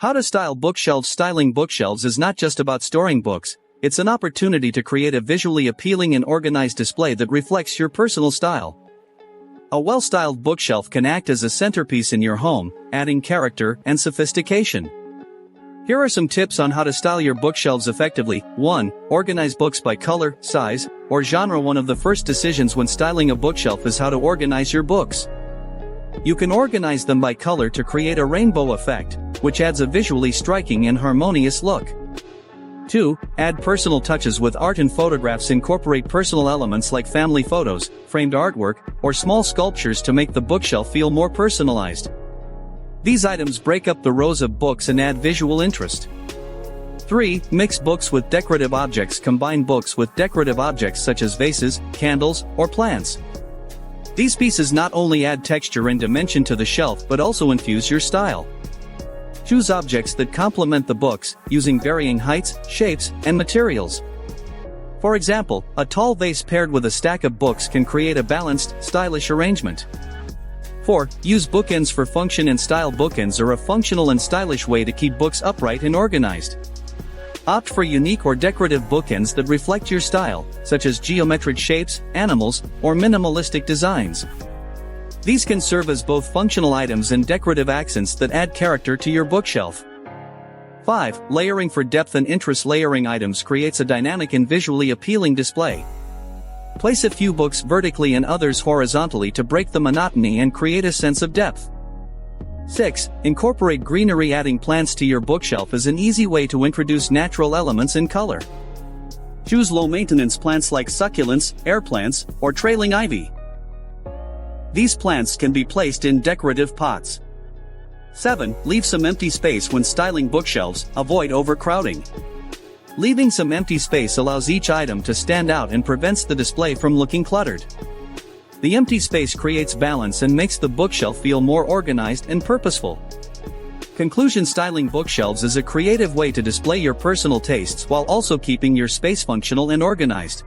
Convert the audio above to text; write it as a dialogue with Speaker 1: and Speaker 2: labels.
Speaker 1: How to style bookshelves. Styling bookshelves is not just about storing books, it's an opportunity to create a visually appealing and organized display that reflects your personal style. A well-styled bookshelf can act as a centerpiece in your home, adding character and sophistication. Here are some tips on how to style your bookshelves effectively. 1. Organize books by color, size, or genre. One of the first decisions when styling a bookshelf is how to organize your books. You can organize them by color to create a rainbow effect, which adds a visually striking and harmonious look. 2. Add personal touches with art and photographs. Incorporate personal elements like family photos, framed artwork, or small sculptures to make the bookshelf feel more personalized. These items break up the rows of books and add visual interest. 3. Mix books with decorative objects. Combine books with decorative objects such as vases, candles, or plants. These pieces not only add texture and dimension to the shelf but also infuse your style. Choose objects that complement the books, using varying heights, shapes, and materials. For example, a tall vase paired with a stack of books can create a balanced, stylish arrangement. 4. Use bookends for function and style. Bookends are a functional and stylish way to keep books upright and organized. Opt for unique or decorative bookends that reflect your style, such as geometric shapes, animals, or minimalistic designs. These can serve as both functional items and decorative accents that add character to your bookshelf. 5. Layering for depth and interest. Layering items creates a dynamic and visually appealing display. Place a few books vertically and others horizontally to break the monotony and create a sense of depth. 6. Incorporate greenery. Adding plants to your bookshelf is an easy way to introduce natural elements and color. Choose low-maintenance plants like succulents, air plants, or trailing ivy. These plants can be placed in decorative pots. 7. Leave some empty space when styling bookshelves. Avoid overcrowding. Leaving some empty space allows each item to stand out and prevents the display from looking cluttered. The empty space creates balance and makes the bookshelf feel more organized and purposeful. Conclusion. Styling bookshelves is a creative way to display your personal tastes while also keeping your space functional and organized.